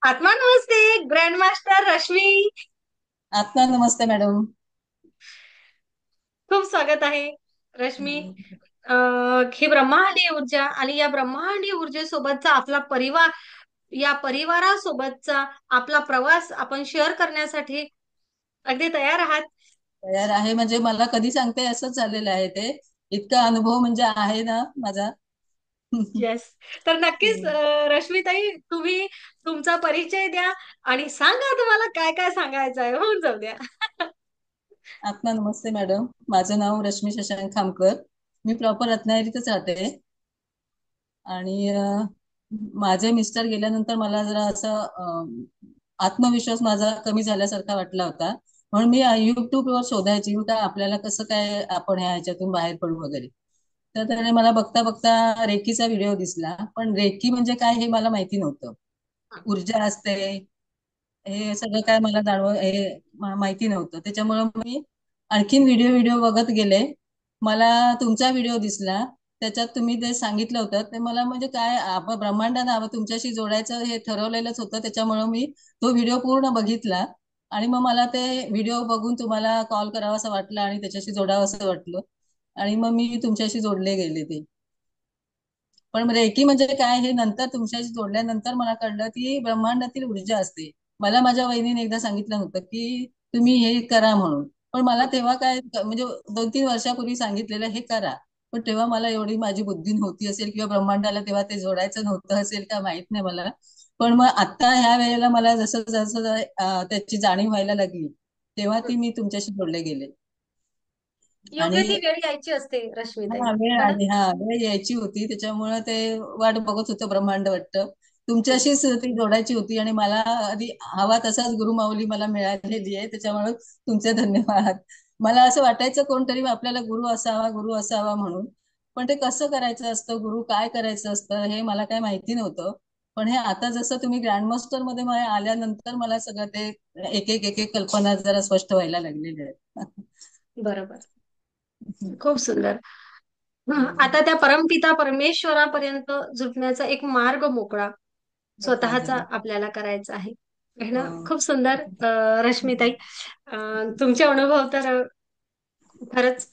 आत्मा नमस्ते. Grand master Rashmi. आता नमस्ते madam. खूप स्वागत आहे रश्मी. ही ब्रह्मांडीय ऊर्जा आणि या ब्रह्मांडीय ऊर्जेसोबतचा आपला परिवार, या परिवारासोबतचा आपला प्रवास आपण शेअर करण्यासाठी अगदी तयार आहात? तयार आहे म्हणजे मला कधी सांगते असंच झालेलं आहे ते. इतका अनुभव म्हणजे आहे ना माझा. येस. तर नक्कीच रश्मीताई, तुम्ही तुमचा परिचय द्या आणि सांगा तुम्हाला काय काय सांगायचं आहे. होऊन जाऊ द्या. आता नमस्ते मॅडम, माझं नाव रश्मी शशांक खामकर. मी प्रॉपर रत्नागिरीतच राहते. आणि माझे मिस्टर गेल्यानंतर मला जरा असं आत्मविश्वास माझा कमी झाल्यासारखा वाटला होता. म्हणून मी युट्यूबवर शोधायची का आपल्याला कसं काय आपण ह्याच्यातून बाहेर पडू वगैरे. तर त्याने मला बघता बघता रेकीचा व्हिडिओ दिसला, पण रेकी म्हणजे काय हे मला माहिती नव्हतं. ऊर्जा असते हे सगळं काय मला माहिती नव्हतं. त्याच्यामुळे मी आणखीन व्हिडिओ व्हिडिओ बघत गेले. मला तुमचा व्हिडिओ दिसला, त्याच्यात तुम्ही ते सांगितलं होतं ते मला म्हणजे काय आपण ब्रह्मांडानं तुमच्याशी जोडायचं हे ठरवलेलंच होतं. त्याच्यामुळे मी तो व्हिडिओ पूर्ण बघितला आणि मग मला ते व्हिडिओ बघून तुम्हाला कॉल करावा असं वाटलं आणि त्याच्याशी जोडावं असं वाटलं. आणि मग मी तुमच्याशी जोडले गेले ते. पण रेकी म्हणजे काय हे नंतर तुमच्याशी जोडल्यानंतर मला कळलं की ब्रह्मांडातील ऊर्जा असते. मला माझ्या वहिनीने एकदा सांगितलं होतं की तुम्ही हे करा म्हणून. पण मला तेव्हा काय म्हणजे 2-3 वर्षापूर्वी सांगितलेलं हे करा. पण तेव्हा मला एवढी माझी बुद्धी नव्हती असेल किंवा ब्रह्मांडाला तेव्हा ते जोडायचं नव्हतं असेल का माहित नाही मला. पण मग आता ह्या वेळेला मला जसं जसं त्याची जाणीव व्हायला लागली, तेव्हा ती मी तुमच्याशी जोडले गेले. योग्य आणि ती वेळ यायची असते रश्मीताई. हा वेळ है ना? आली, हा वेळ यायची होती. त्याच्यामुळे ते वाट बघत होतं ब्रह्मांड वाटतं. तुमच्याशीच ती जोडायची होती आणि मला आधी हवा तसाच गुरुमाऊली मला मिळालेली आहे. त्याच्यामुळे तुमचे धन्यवाद. मला असं वाटायचं कोणतरी आपल्याला गुरु असावा म्हणून. पण ते कसं करायचं असतं, गुरु काय करायचं असतं हे मला काय माहिती नव्हतं. पण हे आता जसं तुम्ही ग्रँडमास्टर मध्ये आल्यानंतर मला सगळं ते एक एक कल्पना जरा स्पष्ट व्हायला लागलेल्या आहेत. बरोबर. खूप सुंदर. आता त्या परमपिता परमेश्वरापर्यंत झुकण्याचा एक मार्ग मोकळा मोकळा स्वतःचा झाला. आपल्याला करायचा आहे. है ना? हो. खूप सुंदर. रश्मीताई, तुमचे अनुभव तर खरंच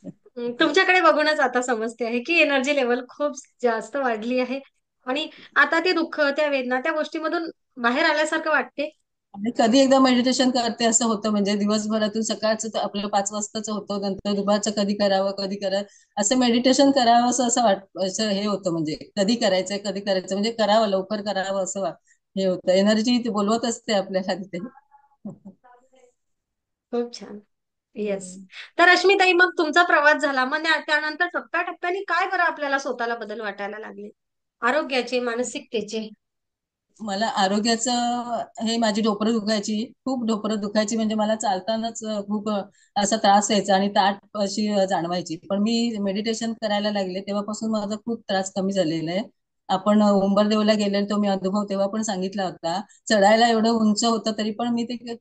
तुमच्याकडे बघूनच आता समजते आहे की एनर्जी लेवल खूप जास्त वाढली आहे. आणि आता ते दुःख, त्या वेदना, त्या गोष्टीमधून बाहेर आल्यासारखं वाटते. आणि कधी एकदा मेडिटेशन करते असं होतं म्हणजे दिवसभरातून सकाळचं तर आपलं 5 वाजताच होतं, नंतर दुपारचं कधी करावं कधी करावं असं मेडिटेशन करावं असं असं हे होतं म्हणजे कधी करायचं म्हणजे करावं लवकर करावं असं हे होतं. एनर्जी बोलवत असते आपल्याला तिथे. खूप छान. येस. हम्म. तर रश्मीताई, मग तुमचा प्रवास झाला, मग त्यानंतर टप्प्याटप्प्याने काय बरं आपल्याला स्वतःला बदल वाटायला लागले? आरोग्याचे, मानसिकतेचे? मला आरोग्याचं हे माझी ढोपरं दुखायची, खूप ढोपरं दुखायची म्हणजे मला चालतानाच खूप असा त्रास यायचा आणि ताठ अशी जाणवायची. पण मी मेडिटेशन करायला लागले तेव्हापासून माझा खूप त्रास कमी झालेला आहे. आपण उंबरदेवला गेले तो मी अनुभव तेव्हा पण सांगितला होता. चढायला एवढं उंच होतं तरी पण मी ते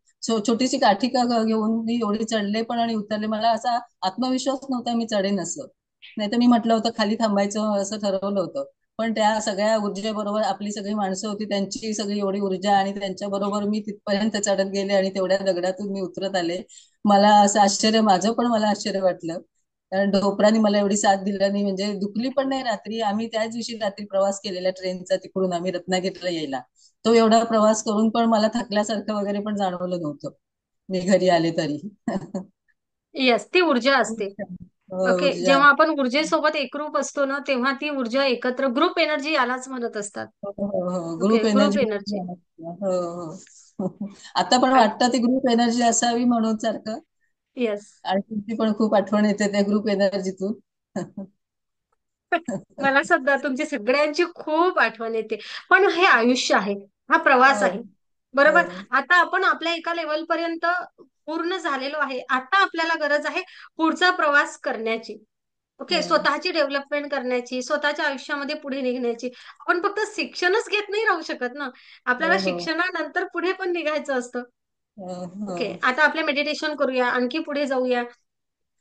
छोटीशी काठी का घेऊन मी एवढी चढले पण आणि उतरले. मला असा आत्मविश्वास नव्हता मी चढेन असं. नाही तर मी म्हटलं होतं खाली थांबायचं असं ठरवलं होतं. पण त्या सगळ्या ऊर्जेबरोबर आपली सगळी माणसं होती, त्यांची सगळी एवढी ऊर्जा आणि त्यांच्या बरोबर मी तिथपर्यंत चढत गेले आणि तेवढ्या दगडातून मी उतरत आले. मला असं आश्चर्य, माझं पण मला आश्चर्य वाटलं. कारण ढोपरानी मला एवढी साथ दिल्याने म्हणजे दुखली पण नाही रात्री. आम्ही त्याच दिवशी रात्री प्रवास केलेला ट्रेनचा तिकडून आम्ही रत्नागिरीला यायला. तो एवढा प्रवास करून पण मला थकल्यासारखं वगैरे पण जाणवलं नव्हतं मी घरी आले तरी. येस, ती ऊर्जा असते. ओके, ऊर्जा. जेव्हा आपण ऊर्जेसोबत एकरूप असतो ना, तेव्हा ती ऊर्जा एकत्र, ग्रुप एनर्जी यालाच म्हणत असतात. हो हो हो, okay, group group energy. Energy. हो हो. आता पण वाटतं ती ग्रुप एनर्जी असावी म्हणून सारखं. येस. आणि तुमची पण खूप आठवण येते त्या ग्रुप एनर्जीतून. मला सध्या तुमची सगळ्यांची खूप आठवण येते. पण हे आयुष्य आहे, हा प्रवास हो आहे. बरोबर. हो आता आपण आपल्या एका लेवल पर्यंत पूर्ण झालेलो आहे. आता आपल्याला गरज आहे पुढचा प्रवास करण्याची. ओके, हो स्वतःची डेव्हलपमेंट करण्याची, स्वतःच्या आयुष्यामध्ये पुढे निघण्याची. आपण फक्त शिक्षणच घेत नाही राहू शकत ना. आपल्याला हो हो शिक्षणानंतर पुढे पण निघायचं असतं. हो हो. ओके, आता आपले मेडिटेशन करूया, आणखी पुढे जाऊया.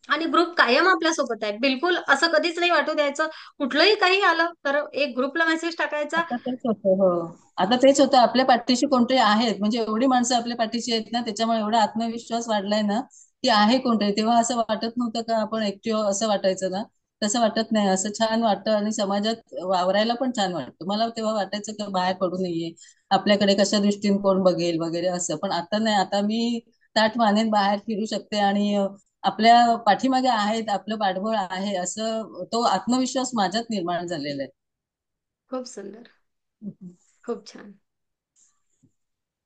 आणि ग्रुप कायम आपल्या सोबत आहे. बिलकुल असं कधीच नाही वाटू द्यायचं. कुठलंही काही आलं तर एक ग्रुपला मेसेज टाकायचा. आता तेच होतं. हो आता तेच होतं, आपल्या पाठीशी कोणतरी आहेत, म्हणजे एवढी माणसं आपल्या पाठीशी आहेत ना, त्याच्यामुळे एवढा आत्मविश्वास वाढलाय ना, की आहे कोणतरी. तेव्हा असं वाटत नव्हतं का आपण एकटे आहोत, असं वाटायचं ना. तसं वाटत नाही, असं छान वाटतं आणि समाजात वावरायला पण छान वाटतं. मला तेव्हा वाटायचं की बाहेर पडू नये, आपल्याकडे कशा दृष्टीने कोण बघेल वगैरे असं. पण आता नाही, आता मी ताठ मानेन बाहेर फिरू शकते आणि आपल्या पाठीमागे आहेत, आपलं पाठबळ आहे, असं तो आत्मविश्वास माझ्यात निर्माण झालेला आहे. खूप सुंदर. खूप छान.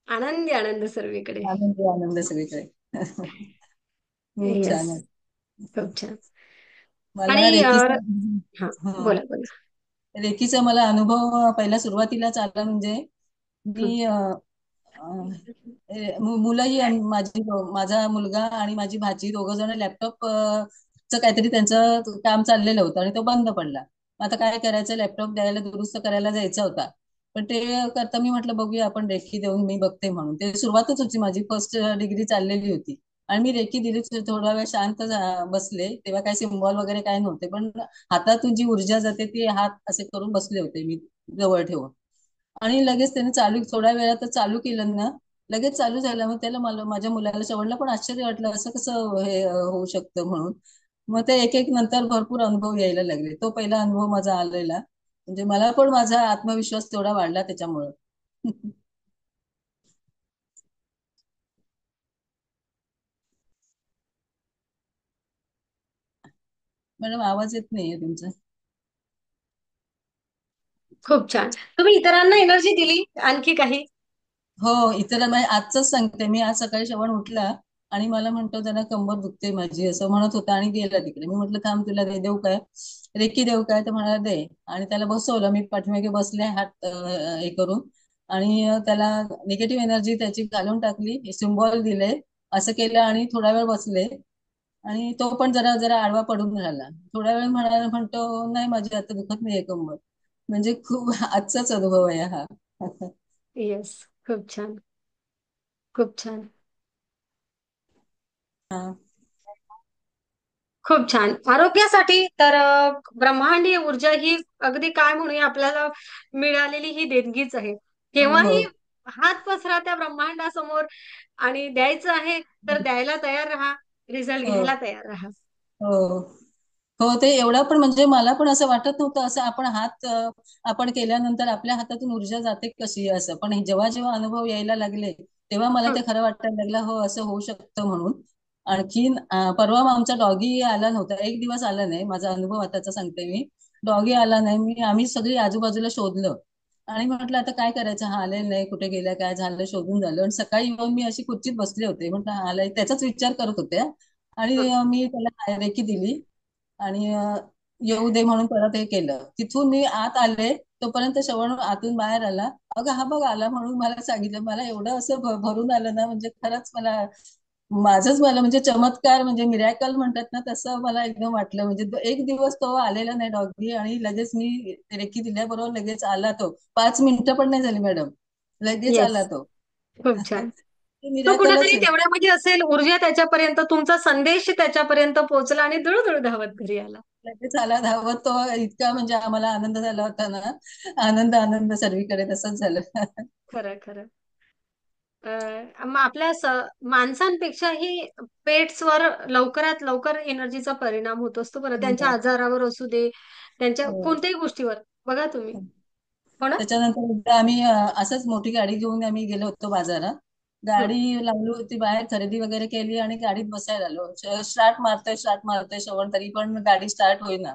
आनंदी आनंद सर्वीकडे. आनंद आनंद सगळीकडे. खूप येस. छान आहे. खूप छान. मला आणि रेकीचा हा, हा बोला बोला. रेकीचा मला अनुभव पहिला सुरुवातीलाच आला म्हणजे हं. मी मुलंही माझा मुलगा आणि माझी भाची दोघं जण लॅपटॉप च काहीतरी त्यांचं काम चाललेलं होतं आणि तो बंद पडला. मग आता काय करायचं, लॅपटॉप द्यायला दुरुस्त करायला जायचा होता. पण ते करता मी म्हटलं बघूया आपण रेकी देऊन मी बघते म्हणून. ते सुरुवातच होती, माझी फर्स्ट डिग्री चाललेली होती. आणि मी रेकी दिली, थोडा वेळ शांत बसले. तेव्हा काही सिम्बॉल वगैरे काय नव्हते, पण हातातून जी ऊर्जा जाते ती हात असे करून बसले होते मी जवळ ठेवून. आणि लगेच त्याने थोड्या वेळात चालू केलं ना, लगेच चालू झालं. मग त्याला मला, माझ्या मुलाला शेवटला पण आश्चर्य वाटलं, असं कसं हे होऊ शकतं म्हणून. मग ते एक एक नंतर भरपूर अनुभव यायला लागले. तो पहिला अनुभव माझा आलेला, म्हणजे मला पण माझा आत्मविश्वास तेवढा वाढला त्याच्यामुळं. मॅडम आवाज येत नाहीये तुमचा. खूप छान. तुम्ही इतरांना एनर्जी दिली आणखी काही? हो, इतर आजच सांगते मी. आज सकाळी श्रवण उठला आणि मला म्हणतो जरा कंबर दुखते माझी, असं म्हणत होता आणि गेला तिकडे. मी म्हटलं थांब, तुला देऊ काय, रेकी देऊ काय, तर म्हणाला दे. आणि त्याला बसवलं, मी पाठीमागे बसले हात हे करून. आणि त्याला निगेटिव्ह एनर्जी त्याची घालून टाकली, सिम्बॉल दिले, असं केलं आणि थोडा वेळ बसले. आणि तो पण जरा जरा आडवा पडून राहिला. थोड्या वेळ म्हणतो नाही माझी आता दुखत नाहीये कंबर. म्हणजे खूप आजचाच अनुभव आहे हा. येस. खूप छान. खूप छान. हा. खूप छान. आरोग्यासाठी तर ब्रह्मांडीय ऊर्जा ही अगदी काय म्हणूया, आपल्याला मिळालेली ही देणगीच आहे. हो हो केव्हाही हात पसरा त्या ब्रह्मांडासमोर आणि द्यायचं आहे तर द्यायला तयार राहा, रिझल्ट हो घ्यायला तयार राहा. हो हो. ते एवढं पण म्हणजे मला पण असं वाटत नव्हतं, असं आपण हात आपण केल्यानंतर आपल्या हातातून ऊर्जा जाते कशी असं. पण जेव्हा जेव्हा अनुभव यायला लागले तेव्हा मला हं. ते खरं वाटायला लागलं, हो असं होऊ शकतं म्हणून. आणखीन परवा मग आमचा डॉगी आला नव्हता, एक दिवस आला नाही. माझा अनुभव आताचा सांगते मी. डॉगी आला नाही, आम्ही सगळी आजूबाजूला शोधलं आणि म्हटलं आता काय करायचं, हा आलेला नाही, कुठे गेला, काय झालं, शोधून झालं. आणि सकाळी येऊन मी अशी खुर्चीत बसले होते, म्हटलं हा आलाय, त्याचाच विचार करत होते. आणि हं. मी त्याला रेकी दिली आणि येऊ दे म्हणून परत हे केलं. तिथून मी आत आले, तोपर्यंत श्रवण आतून बाहेर आला. अगं हा बघ आला म्हणून मला सांगितलं. मला एवढं असं भरून आलं ना, म्हणजे खरंच मला म्हणजे चमत्कार, म्हणजे मिरॅकल म्हणतात ना, तसं मला एकदम वाटलं. म्हणजे एक दिवस तो आलेला नाही डॉगी आणि लगेच मी रेकी दिल्याबरोबर लगेच आला तो. 5 मिनिटं पण नाही झाली मॅडम, लगेच येस. आला तो. खूप छान. तो मिरॅकलच कुठेतरी आहे. तेवढ्यामध्ये असेल, ऊर्जा त्याच्यापर्यंत, तुमचा संदेश त्याच्यापर्यंत पोहोचला आणि दुळदुळ धावत घरी आला. लगेच आला धावत तो. इतका म्हणजे आम्हाला आनंद झाला होता ना, आनंद आनंद सर्वीकडे तसंच झालं. खरं खरं. मग आपल्या माणसांपेक्षाही पेट्सवर लवकरात लवकर एनर्जीचा परिणाम होत असतो बरं. त्यांच्या हो. आजारावर असू दे, त्यांच्या हो. कोणत्याही गोष्टीवर. बघा तुम्ही. हो ना? त्याच्यानंतर एकदा आम्ही असंच मोठी गाडी घेऊन आम्ही गेलो होतो बाजारात. हं. गाडी लावली होती बाहेर, खरेदी वगैरे केली आणि गाडीत बसायला आलो. स्टार्ट मारतोय श्रवण, तरी पण गाडी स्टार्ट होईना.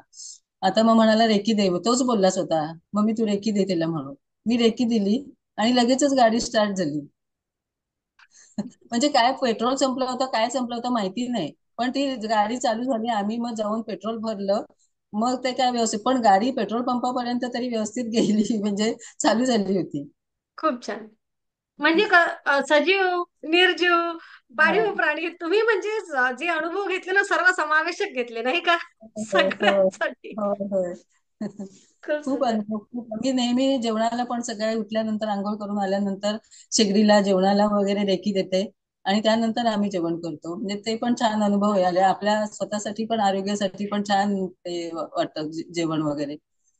आता मग म्हणाला रेकी दे, तोच बोलला स्वतः, मम्मी तू रेकी दे तिला म्हणून. मी रेकी दिली आणि लगेचच गाडी स्टार्ट झाली. म्हणजे काय पेट्रोल संपलं होतं, काय संपलं होतं माहिती नाही, पण ती गाडी चालू झाली. आम्ही मग जाऊन पेट्रोल भरलं. मग ते काय व्यवस्थित, पण गाडी पेट्रोल पंपापर्यंत तरी व्यवस्थित गेली, म्हणजे चालू झाली होती. खूप छान. म्हणजे सजीव, निर्जीव, हा. पाळीव प्राणी, तुम्ही म्हणजे जे अनुभव घेतले ना, सर्व समावेशक घेतले नाही का? हो हो सगळ्यांसाठी. हो हो. खूप खूप सुंदर. अनुभव, खूप. मी नेहमी जेवणाला पण सकाळी उठल्यानंतर, आंघोळ करून आल्यानंतर शेगडीला जेवणाला वगैरे रेकी देते आणि त्यानंतर आम्ही जेवण करतो. म्हणजे ते पण छान अनुभव आले आपल्या स्वतःसाठी पण, आरोग्यासाठी पण छान ते वाटतं जेवण वगैरे.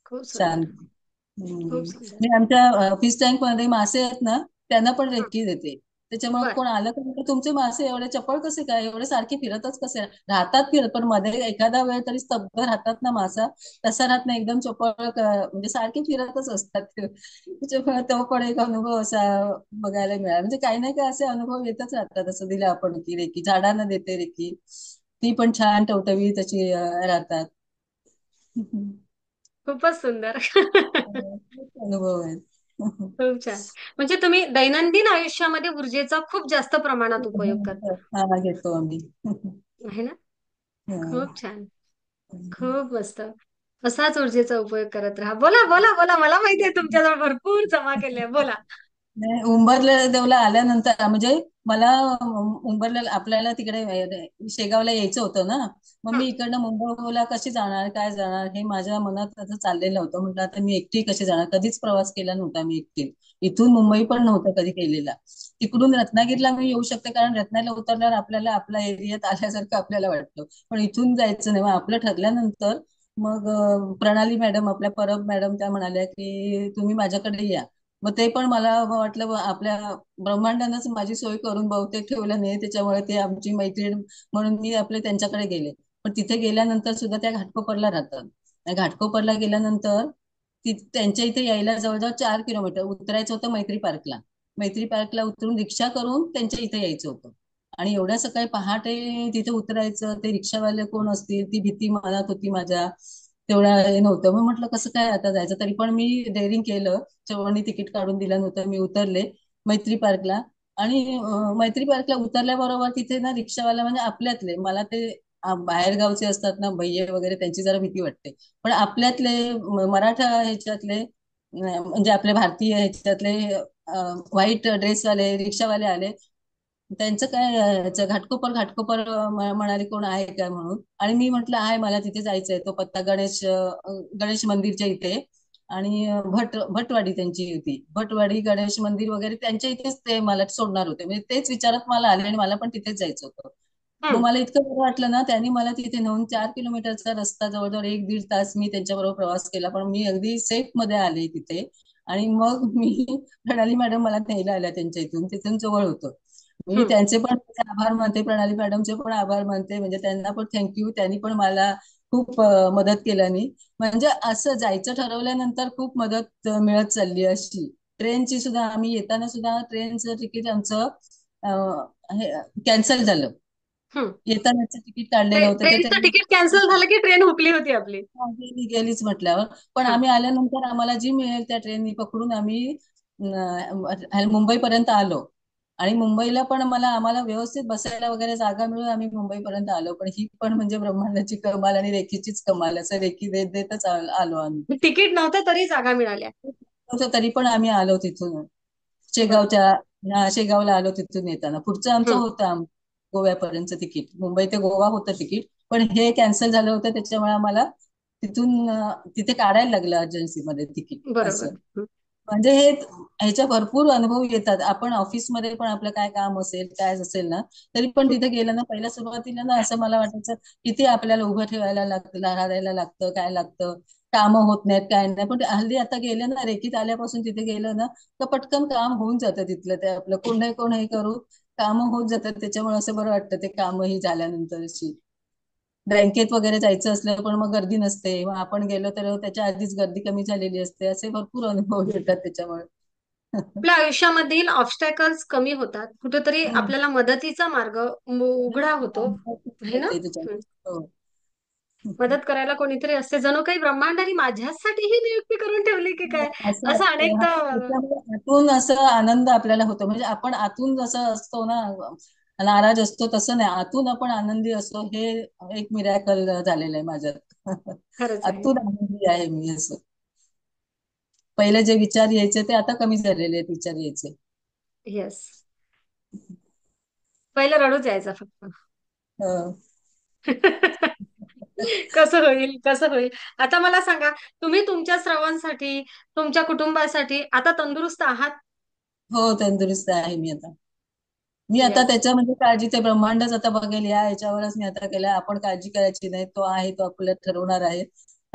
खूप छान. सुंदर. हम्म. खूप सुंदर. मी आमच्या फिश टँक मध्ये मासे आहेत ना, त्यांना पण हं, रेकी देते. त्याच्यामुळे बर. कोण आलं का म्हणतं, तुमचे मासे एवढे चपळ कसे काय, एवढे सारखे फिरतच कसे राहतात, फिरत पण मध्ये एखादा वेळ तरी स्तब्ध राहतात ना मासा, तसा राहत नाही, एकदम चपळ म्हणजे सारखे फिरतच असतात ते. त्याच्यामुळे तो पण एक अनुभव असा बघायला मिळाला. म्हणजे काही नाही काही असे अनुभव येतच राहतात. असं दिलं आपण की रेकी झाडांना देते रेकी, ती पण छान टवटवीत अशी राहतात. खूपच सुंदर. खूप अनुभव आहेत. खूप छान. म्हणजे तुम्ही दैनंदिन आयुष्यामध्ये ऊर्जेचा खूप जास्त प्रमाणात उपयोग करता. हा घेतो आम्ही. आहे ना? हा. खूप छान. खूप मस्त. असाच ऊर्जेचा उपयोग करत राहा. बोला, बोला, बोला. मला माहिती आहे तुमच्याजवळ भरपूर जमा केले. बोला. नाही, उंबरल्या देवला आल्यानंतर म्हणजे मला उंबरल्या आपल्याला तिकडे शेगावला यायचं होतं ना. मग हं, मी इकडनं मुंबईला कशी जाणार, काय जाणार, हे माझ्या मनात असं चाललेलं होतं. म्हटलं आता मी एकटी कशी जाणार, कधीच प्रवास केला नव्हता मी एकटी. इथून हं, मुंबई पण नव्हतं कधी केलेला. तिकडून रत्नागिरीला मी येऊ शकते, कारण रत्नागिरीला उतरल्यावर आपल्याला आपल्या एरियात आल्यासारखं आपल्याला वाटतं. पण इथून जायचं नाही. मग आपलं ठरल्यानंतर मग प्रणाली मॅडम, आपल्या परब मॅडम, त्या म्हणाल्या की तुम्ही माझ्याकडे या. मग ते पण मला वाटलं आपल्या ब्रह्मांडानंच माझी सोय करून बहुतेक ठेवलं नाही, त्याच्यामुळे ते आमची मैत्रीण म्हणून मी आपले त्यांच्याकडे गेले. पण तिथे गेल्यानंतर सुद्धा त्या घाटकोपरला राहतात. आणि घाटकोपरला गेल्यानंतर त्यांच्या इथे यायला जवळजवळ 4 किलोमीटर उतरायचं होतं मैत्री पार्कला. मैत्री पार्कला उतरून रिक्षा करून त्यांच्या इथे यायचं होतं. आणि एवढ्या सकाळी पहाटे तिथे उतरायचं, ते रिक्षावाले कोण असतील, ती भीती मनात होती माझ्या. तेवढा हे नव्हतं. मग म्हटलं कसं काय आता जायचं, तरी पण मी डेअरिंग केलं. चवळणी तिकीट काढून दिलं नव्हतं, मी उतरले मैत्री पार्कला. आणि मैत्री पार्कला उतरल्याबरोबर तिथे ना रिक्षावाला म्हणजे आपल्यातले, मला ते बाहेर गावचे असतात ना भैये वगैरे, त्यांची जरा भीती वाटते. पण आपल्यातले मराठा ह्याच्यातले म्हणजे आपले भारतीय ह्याच्यातले व्हाईट ड्रेसवाले रिक्षावाले आले. त्यांचं काय घाटकोपर घाटकोपर म्हणाले कोण आहे काय म्हणून. आणि मी म्हटलं आहे, मला तिथे जायचंय. तो पत्ता गणेश मंदिरच्या इथे. आणि भटवाडी त्यांची होती, भटवाडी गणेश मंदिर वगैरे त्यांच्या इथेच ते मला सोडणार होते. म्हणजे तेच विचारात मला आले आणि मला पण तिथेच जायचं होतं. मग हं, मला इतकं बरं वाटलं ना, त्यांनी मला तिथे नेऊन 4 किलोमीटरचा रस्ता जवळजवळ 1 दीड तास मी त्यांच्याबरोबर प्रवास केला, पण मी अगदी सेफ मध्ये आले तिथे. आणि मग मी प्रणाली मॅडम मला न्यायला आल्या त्यांच्या इथून, तिथून जवळ होतं. मी हं, त्यांचे पण आभार मानते, प्रणाली मॅडमचे पण आभार मानते. म्हणजे त्यांना पण थँक्यू, त्यांनी पण मला खूप मदत केल्यानी. म्हणजे असं जायचं ठरवल्यानंतर खूप मदत मिळत चालली अशी. ट्रेनची सुद्धा आम्ही येताना सुद्धा ट्रेनचं तिकीट आमचं कॅन्सल झालं. हं. येतानाचं तिकीट काढलेलं होतं ते ट्रेनचं तिकीट कॅन्सल झालं की ट्रेन हुकली होती आपली? गेलीच म्हटल्यावर. पण हं. आम्ही आल्यानंतर आम्हाला जी मिळेल त्या ट्रेननी पकडून आम्ही मुंबईपर्यंत आलो. आणि मुंबईला पण आम्हाला व्यवस्थित बसायला वगैरे जागा मिळून आम्ही मुंबईपर्यंत आलो. पण ही पण म्हणजे ब्रह्मांडाची कमाल आणि रेकीचीच कमाल. असं रेकी देत देतच आलो आम्ही. तिकीट नव्हतं तरी जागा मिळाल्या. तरी पण आम्ही आलो तिथून बरोबर. शेगावच्या शेगावला आलो तिथून येताना. पुढचं आमचं हं, होतं गोव्यापर्यंतचं तिकीट, मुंबई ते गोवा होतं तिकीट. पण हे कॅन्सल झालं होतं, त्याच्यामुळे आम्हाला तिथून तिथे काढायला लागलं अर्जन्सीमध्ये तिकीट बरोबर. असं. हं, म्हणजे ह्याच्या भरपूर अनुभव येतात. आपण ऑफिसमध्ये पण आपलं काय काम असेल काय असेल ना, तरी पण हं. तिथे गेलं ना, पहिल्या सुरुवातीला ना असं मला वाटायचं किती आपल्याला उभं ठेवायला लागतं, राहायला लागतं, काय लागतं, कामं होत नाहीत काय नाही. पण हल्ली आता गेलं ना, रेकीत आल्यापासून तिथे गेलं ना, तर पटकन काम होऊन जातं तिथलं. ते आपलं कोण नाही कोण हे करू कामं होत जातात. त्याच्यामुळे असं बरं वाटतं ते कामही झाल्यानंतरची. बँकेत वगैरे जायचं असलं पण मग गर्दी नसते, मग आपण गेलो तर त्याच्या आधीच गर्दी कमी झालेली असते. असे भरपूर अनुभव येतात त्याच्यामुळे. आपल्या आयुष्यामधील ऑब्स्टॅकल्स कमी होतात. कुठेतरी हम्म. आपल्याला मदतीचा मार्ग उघडा होतो. आहे ना? ते त्याच्यामुळे. हं. हो. मदत करायला कोणीतरी असते. जणू काही ब्रह्मांडाने माझ्यासाठी ही नियुक्ती करून ठेवली की काय? असं असं वाटतं. अनेकदा त्याच्यामुळे आतून असं आनंद आपल्याला होतो. म्हणजे आपण आतून जसं असतो ना, नाराज असतो तसं नाही, आतून आपण आनंदी असतो. हे एक मिरॅकल झालेलं आहे माझ्यात. खरंच आहे. आतून आनंदी आहे मी असं. पहिले जे विचार यायचे ते आता कमी झालेले आहेत विचार यायचे. येस. पहिलं रडूच यायचा फक्त. हो. कसं होईल? कसं होईल? आता मला सांगा, तुम्ही तुमच्या स्रावांसाठी, तुमच्या कुटुंबासाठी आता तंदुरुस्त आहात? हो, तंदुरुस्त आहे मी आता. मी आता येस. त्याच्या म्हणजे काळजी, ते ब्रह्मांडच आता बघेल या याच्यावरच मी आता केलं. आपण काळजी करायची नाही, तो आहे तो आपल्याला ठरवणार आहे.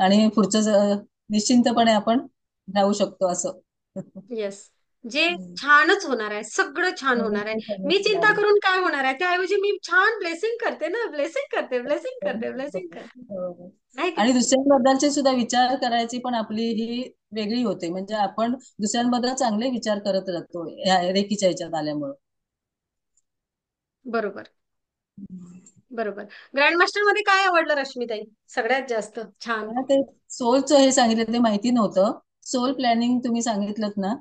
आणि पुढचं निश्चिंतपणे आपण राहू शकतो असं. येस. जे हम्म. छानच होणार आहे, सगळं छान हो, होणार आहे. ते मी समजणार चिंता आहे. करून काय होणार आहे? त्याऐवजी मी छान ब्लेसिंग करते ना, ब्लेसिंग करते, ब्लेसिंग करते, ब्लेसिंग करते. हो. आहे की आणि नाही? दुसऱ्यांबद्दलचे सुद्धा विचार करायची पण आपली ही वेगळी होते, म्हणजे आपण दुसऱ्यांबद्दल चांगले विचार करत राहतो या रेकीच्या ह्याच्यात आल्यामुळं. बरोबर, बरोबर. ग्रँड मास्टर मध्ये काय आवडलं रश्मीताई? सगळ्यात जास्त छान. मला ते सोलचं हे सांगितलं ते माहिती नव्हतं. सोल प्लॅनिंग तुम्ही सांगितलं ना,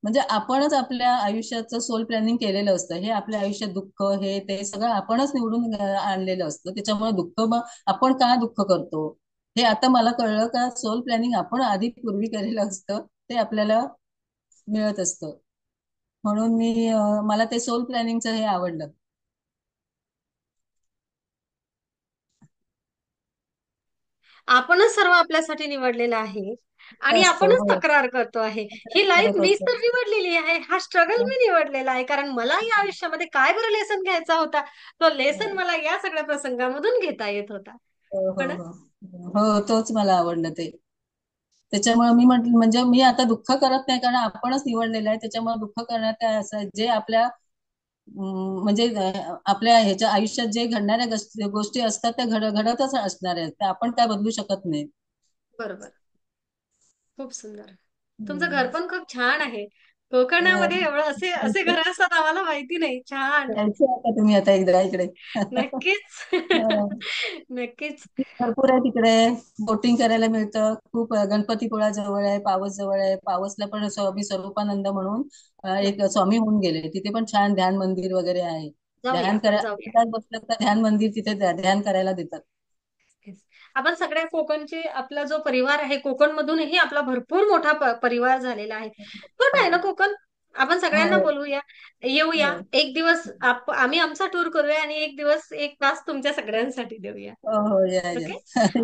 म्हणजे आपणच आपल्या आयुष्याचं सोल प्लॅनिंग केलेलं असतं. हे आपल्या आयुष्यात दुःख हे ते सगळं आपणच निवडून आणलेलं असतं. त्याच्यामुळे दुःख मग आपण का दुःख करतो, हे आता मला कळलं का सोल प्लॅनिंग आपण आधी पूर्वी केलेलं असतं, ते आपल्याला मिळत असतं. म्हणून मला ते सोल प्लॅनिंगचं हे आवडलं. आपणच सर्व आपल्यासाठी निवडलेलं आहे ते आणि असतं आपणच हो. तक्रार करतो आहे. ही लाईफ करत मीच असतो. तर निवडलेली आहे. हा स्ट्रगल मी निवडलेला आहे. कारण मला या आयुष्यामध्ये काय बरं लेसन घ्यायचा होता, तो लेसन मला या सगळ्या प्रसंगामधून घेता येत होता. हो हो हो ना? हो. हो, तोच मला आवडलं ते. त्याच्यामुळे मी म्हटलं, म्हणजे मी आता दुःख करत नाही कारण आपणच निवडलेलं आहे. त्याच्यामुळे दुःख करण्यात काय असं आहे, जे आपल्या म्हणजे आपल्या ह्याच्या आयुष्यात जे घडणाऱ्या गोष्टी असतात त्या घडतच असणार आहेत, त्या आपण काय बदलू शकत नाही. बरोबर. खूप सुंदर. तुमचं हम्म. घर पण खूप छान आहे. कोकणामध्ये अं, एवढं असे असे घर असतात आम्हाला माहिती नाही. छान. यायचं आता तुम्ही आता एकदा इकडे. नक्कीच. अं, नक्कीच. भरपूर आहे तिकडे. बोटिंग करायला मिळतं खूप. गणपतीपुळा जवळ आहे, पावस जवळ आहे. पावसला पण स्वामी स्वरूपानंद म्हणून एक नक्की. स्वामी होऊन गेले, तिथे पण छान ध्यान मंदिर वगैरे आहे. जाऊया ध्यान आपण, जाऊया. करायला बसलं तर ध्यान मंदिर तिथे ध्यान करायला देतात. नक्कीच. आपण सगळ्या कोकणचे आपला जो परिवार आहे, कोकण मधूनही आपला भरपूर मोठा परिवार झालेला आहे. छोटा आहे ना कोकण? आपण सगळ्यांना हो बोलवूया, येऊया. हो एक दिवस आम्ही आमचा टूर करूया आणि एक दिवस, एक तास तुमच्या सगळ्यांसाठी देऊया. हो हो, या या. ओके?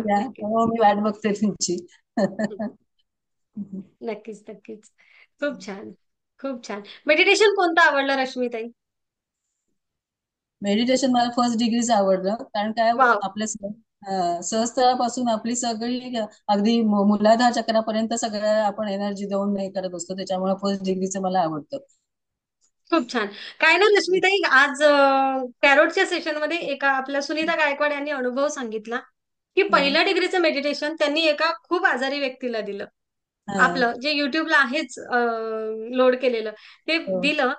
या नक्की. हो, मी वाट बघते तुमची. नक्कीच, नक्कीच. खूप छान. खूप छान. मेडिटेशन कोणतं आवडलं रश्मीताई? मेडिटेशन मला फर्स्ट डिग्रीच आवडलं, कारण काय वाव! आपल्या सहस्त्रापासून आपली सगळी अगदी मूलाधार चक्रापर्यंत सगळ्या आपण एनर्जी देऊन हे करत असतो, त्याच्यामुळे फर्स्ट डिग्रीचं मला आवडतं. खूप छान. काय ना रश्मीताई, आज पॅरोटच्या सेशनमध्ये एका आपल्या सुनीता गायकवाड यांनी अनुभव सांगितला, की हं, पहिल्या डिग्रीचं मेडिटेशन त्यांनी एका खूप आजारी व्यक्तीला दिलं. हा, आपलं जे युट्यूबला आहेच लोड केलेलं, ते हो, दिलं.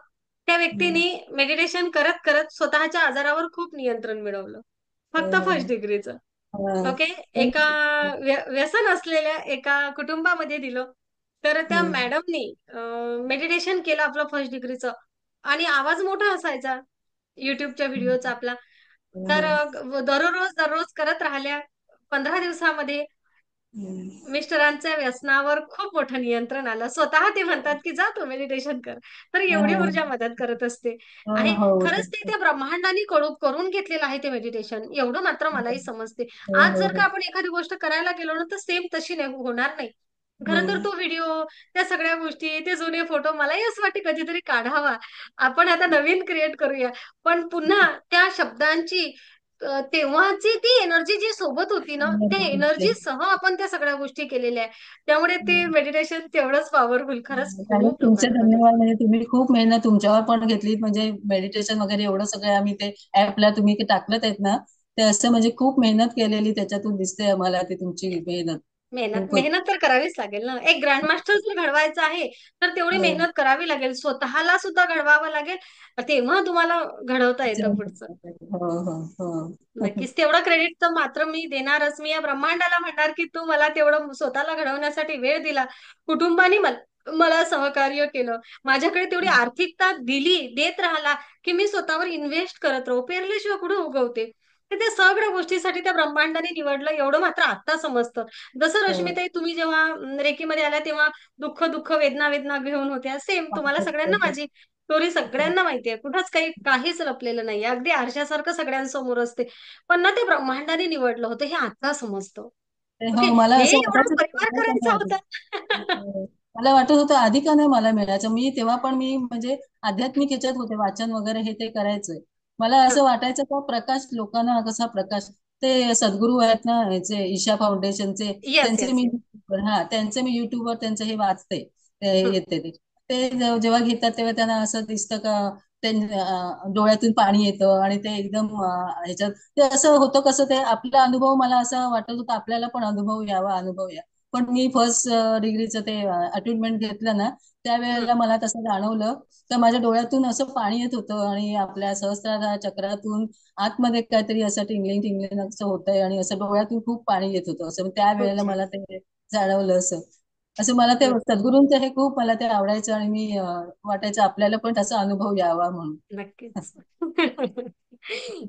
त्या हं, व्यक्तीने मेडिटेशन करत करत स्वतःच्या आजारावर खूप नियंत्रण मिळवलं. हो फक्त हो फर्स्ट डिग्रीचं. हा. ओके. पण एका व्यसन असलेल्या एका कुटुंबामध्ये दिलं. तर त्या हं, मॅडमनी मेडिटेशन केलं आपलं फर्स्ट डिग्रीचं आणि आवाज मोठा असायचा युट्यूबच्या व्हिडिओचा हं, आपला. तर हं, दररोज दररोज करत राहिल्या. 15 दिवसामध्ये हं, मिस्टरांच्या व्यसनावर खूप मोठं नियंत्रण आलं. स्वतः ते म्हणतात, की "जा तू मेडिटेशन कर." तर एवढी हं, ऊर्जा मदत करत असते. हो आणि हो खरंच ते हो त्या ब्रह्मांडाने करून घेतलेलं आहे ते मेडिटेशन. एवढं मात्र मलाही समजते. हो आज हो जर का हो. आपण एखादी गोष्ट करायला गेलो ना, तर सेम तशी नाही होणार नाही. खरं तर हं, तो व्हिडिओ, त्या सगळ्या गोष्टी, ते जुने फोटो मलाही असं वाटते कधीतरी काढावा. आपण आता नवीन क्रिएट करूया. पण पुन्हा त्या शब्दांची तेव्हाची ती एनर्जी जी सोबत होती ना, त्या एनर्जीसह आपण त्या सगळ्या गोष्टी केलेल्या आहे. त्यामुळे ते हं. मेडिटेशन तेवढंच पॉवरफुल खरंच आणि खूप तुमचे लोकांना मदत धन्यवाद, म्हणजे तुम्ही खूप मेहनत तुमच्यावर पण घेतली, म्हणजे मेडिटेशन वगैरे एवढं सगळं आम्ही ते ऍपला तुम्ही ते टाकलं आहेत ना, ते असं म्हणजे खूप मेहनत केलेली त्याच्यातून दिसते आम्हाला ती तुमची मेहनत. मेहनत खूपच. मेहनत तर करावीच लागेल ना. एक ग्रँड मास्टर जर घडवायचा आहे, तर तेवढी हो. मेहनत करावी लागेल. स्वतःला सुद्धा घडवावं लागेल. तेव्हा तुम्हाला घडवता येतं पुढचं. हो हो हो. नक्कीच. तेवढं क्रेडिट तर मात्र मी देणारच. मी या ब्रह्मांडाला म्हणणार, की तू मला तेवढं स्वतःला घडवण्यासाठी वेळ दिला. कुटुंबाने मला सहकार्य केलं. माझ्याकडे तेवढी आर्थिकता दिली, देत राहिला, की मी स्वतःवर इन्व्हेस्ट करत राहू. पेरल्याशिवाय कुठे उगवते? तर त्या सगळ्या गोष्टीसाठी त्या ब्रह्मांडाने निवडलं एवढं मात्र आता समजतं. जसं हो. रश्मीताई तुम्ही जेव्हा रेकीमध्ये आल्या तेव्हा दुःख, दुःख, वेदना, वेदना घेऊन होत्या. सेम तुम्हाला सगळ्यांना माझी स्टोरी सगळ्यांना माहितीये. कुठंच काहीच लपलेलं नाहीये. अगदी आरशासारखं सगळ्यांसमोर असते. पण ना ते ब्रह्मांडाने निवडलं होतं हे आता समजतं. ओके. हो, मला हे असं एवढा वाटायचं परिवार मला का करायचा नाही आधी. होता. हो. मला वाटत होतं आधी का नाही मला मिळायचं. मी तेव्हा पण मी म्हणजे आध्यात्मिक ह्याच्यात होते, वाचन वगैरे हे ते करायचंय. मला असं वाटायचं का प्रकाश लोकांना कसा प्रकाश, ते सद्गुरू आहेत ना ह्याचे ईशा फाउंडेशनचे, येस त्यांचे येस मी येस. हा त्यांचे मी युट्यूबवर त्यांचे हे वाचते, ते येते ते ते जेव्हा घेतात तेव्हा त्यांना असं दिसतं का डोळ्यातून पाणी येतं आणि ते एकदम ह्याच्यात ते असं होतं कसं ते आपला अनुभव मला असं वाटत होतं आपल्याला पण अनुभव यावा अनुभव या. पण मी फर्स्ट डिग्रीचं ते अटेंडमेंट घेतलं ना त्यावेळेला मला तसं जाणवलं, तर माझ्या डोळ्यातून असं पाणी येत होतं आणि आपल्या सहस्त्रार चक्रातून आतमध्ये काहीतरी असं टिंगलिंग टिंगलिंग असं होतंय आणि असं डोळ्यातून खूप पाणी येत होतं असं खूप त्यावेळेला छान. मला ते जाणवलं असं. असं मला ते येस सद्गुरूंचं हे खूप मला ते आवडायचं आणि मी वाटायचं आपल्याला पण तसा अनुभव यावा म्हणून. नक्कीच.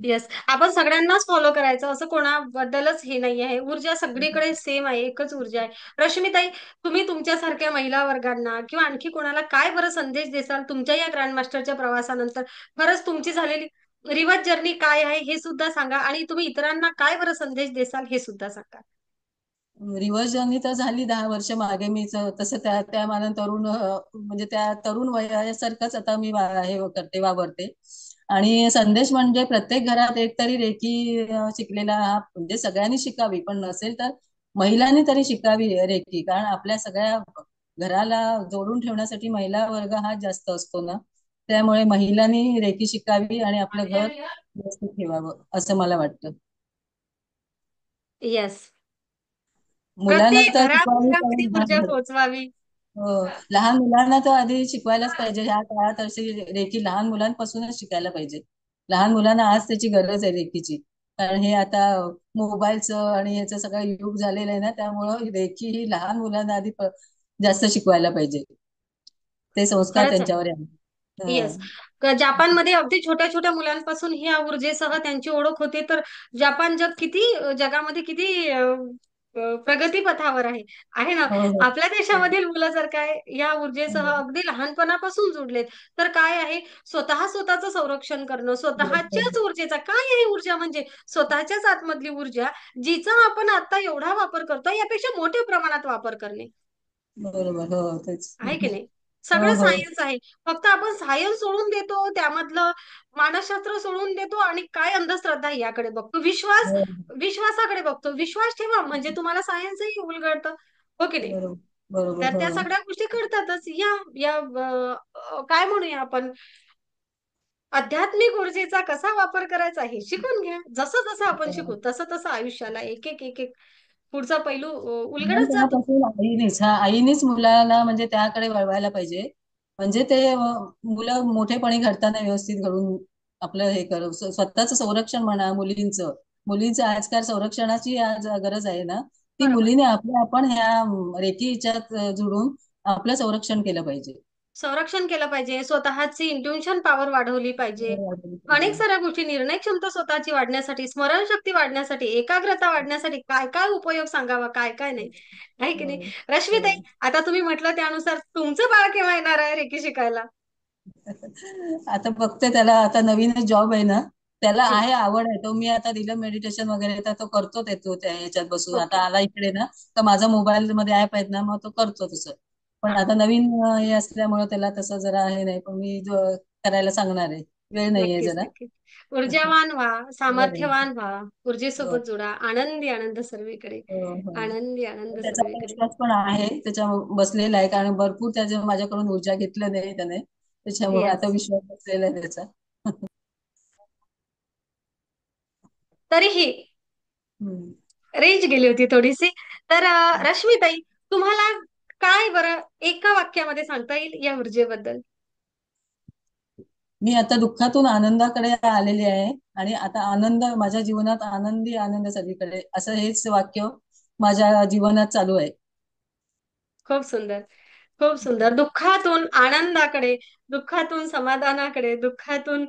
येस, आपण सगळ्यांनाच फॉलो करायचं असं कोणाबद्दलच हे नाही आहे. ऊर्जा सगळीकडे सेम आहे, एकच ऊर्जा आहे. रश्मीताई, तुम्ही तुमच्यासारख्या महिला वर्गांना किंवा आणखी कोणाला काय बरं संदेश देसाल तुमच्या या ग्रँडमास्टरच्या प्रवासानंतर? खरंच तुमची झालेली रिवर्स जर्नी काय आहे हे सुद्धा सांगा आणि तुम्ही इतरांना काय बरं संदेश देसाल हे सुद्धा सांगा. रिव्हर्स जर्नी तर झाली 10 वर्ष मागे मी तसं त्या त्या मानाने तरुण म्हणजे त्या तरुण वयासारखंच आता मी हे करते वावरते. आणि संदेश म्हणजे प्रत्येक घरात एक तरी रेकी शिकलेला हा म्हणजे सगळ्यांनी शिकावी पण नसेल तर महिलांनी तरी शिकावी रेकी, कारण आपल्या सगळ्या घराला जोडून ठेवण्यासाठी महिला वर्ग हा जास्त असतो ना, त्यामुळे महिलांनी रेकी शिकावी आणि आपलं घर व्यवस्थित ठेवावं असं मला वाटतं. येस, मुलांना प्रत्येक तर शिकवायला घराघरामध्ये ऊर्जा पाहिजे. पोहोचवावी. हो, लहान मुलांना तर आधी शिकवायलाच पाहिजे ह्या काळात अशी रेकी लहान मुलांपासूनच शिकायला पाहिजे. लहान मुलांना आज त्याची गरज आहे रेकीची, कारण हे आता मोबाईलचं आणि ह्याचं सगळं युग झालेलं आहे ना त्यामुळं रेकी ही लहान मुलांना आधी जास्त शिकवायला पाहिजे. ते संस्कार खरंच आहे. त्यांच्यावर आहे. येस. हं. जपानमध्ये अगदी छोट्या छोट्या मुलांपासून ह्या ऊर्जेसह त्यांची ओळख होते, तर जपान जगामध्ये किती प्रगती पथावर आहे, आहे ना? हो हो आपल्या देशामधील मुलं जर काय या ऊर्जेसह हो. अगदी लहानपणापासून जुडलेत, तर काय आहे, स्वतःचं संरक्षण करणं, स्वतःच्याच ऊर्जेचा काय आहे ऊर्जा म्हणजे स्वतःच्याच आतमधली ऊर्जा, जिचा आपण आता एवढा वापर करतो यापेक्षा मोठ्या प्रमाणात वापर करणे. बरोबर, हो तेच. आहे की नाही? हो सगळं हो सायन्स आहे. फक्त आपण सायन्स सोडून देतो, त्यामधलं मानसशास्त्र सोडून देतो आणि काय अंधश्रद्धा आहे याकडे बघतो. हो. विश्वासाकडे बघतो. विश्वास ठेवा म्हणजे तुम्हाला सायन्सही उलगडतं. हो की नाही? बरोबर बरोबर तर हो. त्या सगळ्या गोष्टी घडतातच. या या काय म्हणूया आपण, आध्यात्मिक ऊर्जेचा कसा वापर करायचा हे शिकून घ्या. जसं जसं आपण शिकू, तसं तसं आयुष्याला एक पुढचा पैलू उलगडत जातो. लहानपणापासून आईनेच मुलाला म्हणजे त्याकडे वळवायला पाहिजे. म्हणजे ते मुलं मोठेपणी घडताना व्यवस्थित घडून आपलं हे करू स्वतःच संरक्षण म्हणा मुलींचं आजकाल संरक्षणाची आज गरज आहे ना, ती बरोबर. मुलीने आपल्या आपण ह्या रेकीच्यात जुडून आपलं संरक्षण केलं पाहिजे. संरक्षण केलं पाहिजे, स्वतःची इंट्युशन पॉवर वाढवली पाहिजे. अनेक साऱ्या गोष्टी, निर्णय क्षमता स्वतःची वाढण्यासाठी, स्मरणशक्ती वाढण्यासाठी, एकाग्रता वाढण्यासाठी काय काय उपयोग सांगावा, काय काय नाही, आहे की नाही? हो. रश्मीताई, हो. आता तुम्ही म्हटलं त्यानुसार तुमचं बाळ केव्हा येणार आहे रेकी शिकायला? आता बघते त्याला आता नवीन जॉब आहे ना, त्याला हं, आहे आवड आहे, तो मी आता दिलं मेडिटेशन वगैरे तर तो करतो ते तो त्या ह्याच्यात बसून आता ओके. आला इकडे ना, तर माझा मोबाईल मध्ये ऍप आहेत ना मग तो करतो तसं. पण आता नवीन हे असल्यामुळे त्याला तसं जरा हे नाही, पण मी करायला सांगणार आहे, वेळ नाहीये नक्कीच, जरा. नक्कीच. ऊर्जावान व्हा, हो सामर्थ्यवान व्हा, हो ऊर्जेसोबत जुडा. आनंदी आनंद सर्वीकडे. हो हो. आनंदी आनंद त्याचा सर्वीकडे. विश्वास पण आहे, त्याच्या बसलेला आहे, कारण भरपूर त्याच्या माझ्याकडून ऊर्जा घेतलं नाही त्याने, त्याच्यामुळे आता येस. विश्वास बसलेला आहे त्याचा. तरीही हम्म. रेंज गेली होती थोडीशी. तर रश्मीताई, तुम्हाला काय बरं एका वाक्यामध्ये सांगता येईल या ऊर्जेबद्दल? मी आता दुःखातून आनंदाकडे आलेली आहे आणि आता आनंद माझ्या जीवनात आनंदी आनंद सगळीकडे असं हेच वाक्य माझ्या जीवनात चालू आहे. खूप सुंदर, खूप सुंदर. दुःखातून आनंदाकडे, दुःखातून समाधानाकडे, दुःखातून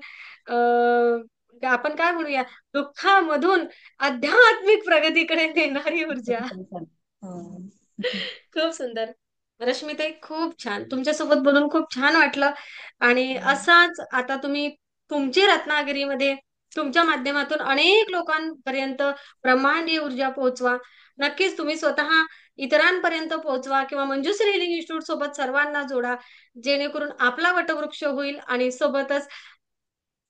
आपण काय म्हणूया, दुःखामधून आध्यात्मिक प्रगतीकडे नेणारी ऊर्जा. हं. खूप सुंदर. रश्मीताई, खूप छान. तुमच्यासोबत बोलून खूप छान वाटलं आणि असाच आता तुम्ही तुमची रत्नागिरीमध्ये तुमच्या माध्यमातून अनेक लोकांपर्यंत ब्रह्मांडीय ऊर्जा पोहोचवा. नक्कीच तुम्ही स्वतः इतरांपर्यंत पोहोचवा किंवा मंजुश्री हिलिंग इन्स्टिट्यूट सोबत सर्वांना जोडा, जेणेकरून आपला वटवृक्ष होईल आणि सोबतच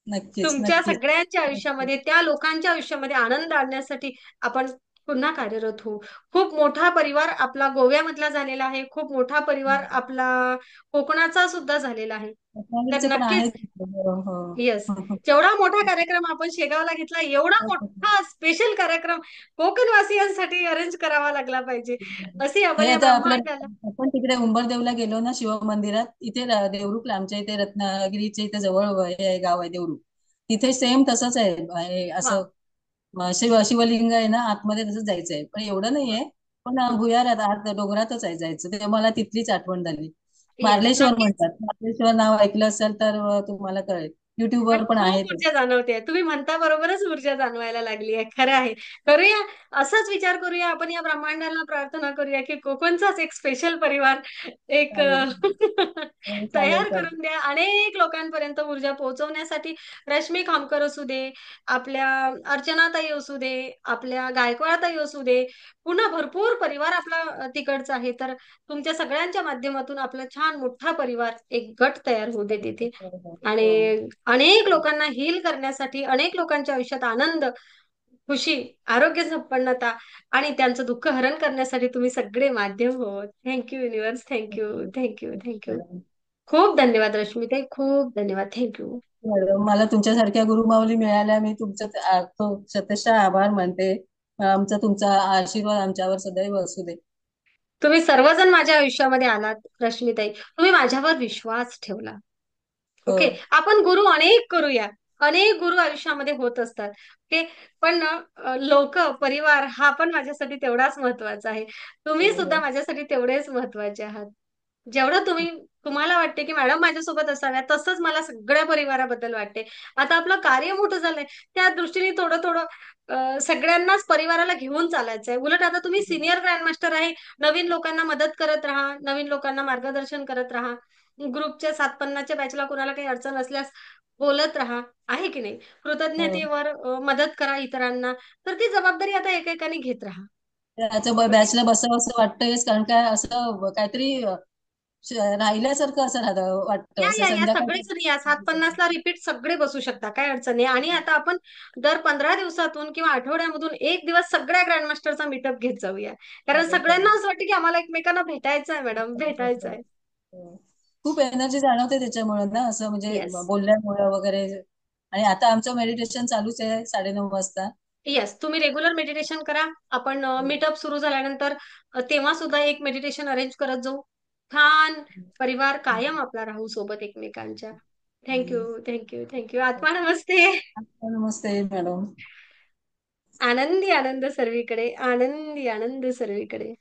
नक्कीच तुमच्या नक्कीच सगळ्यांच्या नक्कीच. आयुष्यामध्ये, त्या लोकांच्या आयुष्यामध्ये आनंद आणण्यासाठी आपण पुन्हा कार्यरत होऊ. खूप मोठा परिवार आपला गोव्यामधला झालेला आहे. खूप मोठा परिवार आपला कोकणाचा सुद्धा झालेला आहे. तर रत्नागिरीचे पण आहेत. नक्कीच हो हो. येस. जेवढा मोठा कार्यक्रम आपण शेगावला घेतला, एवढा मोठा स्पेशल कार्यक्रम कोकणवासियांसाठी अरेंज करावा लागला पाहिजे. असे आपण हे या आता आपल्या ब्रह्मांडाला आपण तिकडे उंबरदेवला गेलो ना शिव मंदिरात, इथे देवरुखला आमच्या इथे रत्नागिरीच्या इथे जवळ हे आहे, गाव आहे देवरुख. तिथे सेम तसंच आहे. असं वाव. शिवलिंग आहे ना, आतमध्ये तसंच जायचंय, पण एवढं नाहीये. पण भुयारात आत डोंगरातच आहे जायचं. ते मला तिथलीच आठवण झाली. येस, मार्लेश्वर नक्कीच. म्हणतात. मार्लेश्वर नाव ऐकलं असेल तर तुम्हाला कळेल. आणि युट्यूबवर पण आहे खूप ते. ऊर्जा जाणवते. तुम्ही म्हणता बरोबरच ऊर्जा जाणवायला लागली आहे. खरं आहे. करूया, असाच विचार करूया आपण, या ब्रह्मांडाला प्रार्थना करूया की कोकणचाच एक स्पेशल परिवार एक चालेल चालेल तयार चालेल. करून द्या. अनेक लोकांपर्यंत ऊर्जा पोहोचवण्यासाठी रश्मी खामकर असू दे, आपल्या अर्चनाताई असू दे, आपल्या गायकवाडताई असू दे, पुन्हा भरपूर परिवार आपला तिकडचा आहे. तर तुमच्या सगळ्यांच्या माध्यमातून आपला छान मोठा परिवार, एक गट तयार होऊ दे तिथे. हो हो आणि हो. अनेक लोकांना हील करण्यासाठी, अनेक लोकांच्या आयुष्यात आनंद, खुशी, आरोग्य संपन्नता आणि त्यांचं दुःख हरण करण्यासाठी तुम्ही सगळे माध्यम हो. Thank you universe. Thank you, thank you, thank you. Madam, खूप धन्यवाद रश्मीताई. खूप धन्यवाद. थँक्यू. मला तुमच्यासारख्या गुरुमाऊली मिळाल्या, मी तुमचं तो शतशः आभार मानते. आमचा तुमचा आशीर्वाद आमच्यावर सदैव असू दे. तुम्ही सर्वजण माझ्या आयुष्यामध्ये आलात रश्मीताई. तुम्ही माझ्यावर विश्वास ठेवला. हो ओके. आपण गुरु अनेक करूया. अनेक गुरु आयुष्यामध्ये होत असतात. ओके. पण लोक, परिवार हा पण माझ्यासाठी तेवढाच महत्वाचा आहे. तुम्ही हो सुद्धा हो. माझ्यासाठी तेवढेच महत्वाचे आहात. जेवढं तुम्हाला वाटते की मॅडम माझ्यासोबत असाव्या, तसंच मला सगळ्या परिवाराबद्दल वाटते. आता आपलं कार्य मोठं झालंय, त्या दृष्टीने थोडं थोडं सगळ्यांनाच परिवाराला घेऊन चालायचंय. उलट आता तुम्ही सिनियर ग्रँड मास्टर आहे. नवीन लोकांना मदत करत राहा, नवीन लोकांना मार्गदर्शन करत राहा. ग्रुपच्या 750च्या बॅचला कोणाला काही अडचण असल्यास बोलत राहा, आहे की नाही? हो. कृतज्ञतेवर मदत करा इतरांना. तर ती जबाबदारी आता एकेकाने घेत राहा. त्याचं ओके. बॅचला बसावं असं वाटतंयच, कारण काय असं काहीतरी राहिल्यासारखं असं राहतं वाटतं, असं या संध्याकाळचं. सगळेजण या 750 ला रिपीट सगळे बसू शकता, काय अडचण नाही. आणि आता आपण दर 15 दिवसातून किंवा आठवड्यामधून एक दिवस सगळ्या ग्रँड मास्टरचा मीटअप घेत जाऊया. कारण चालेल चालेल. सगळ्यांना असं वाटतं की आम्हाला एकमेकांना भेटायचं आहे मॅडम, भेटायचं आहे. हो. खूप एनर्जी जाणवते त्याच्यामुळे ना, असं म्हणजे येस. बोलल्यामुळं वगैरे. आणि आता आमचं मेडिटेशन चालूच आहे 9:30 वाजता. येस, तुम्ही रेग्युलर मेडिटेशन करा. आपण मीटअप सुरू झाल्यानंतर तेव्हा सुद्धा एक मेडिटेशन अरेंज करत जाऊ. छान परिवार कायम आपला राहू सोबत एकमेकांच्या. Thank you, thank you, thank you. आत्मा नमस्ते. नमस्ते मॅडम. आनंदी आनंद सर्वीकडे, आनंदी आनंद सर्वीकडे.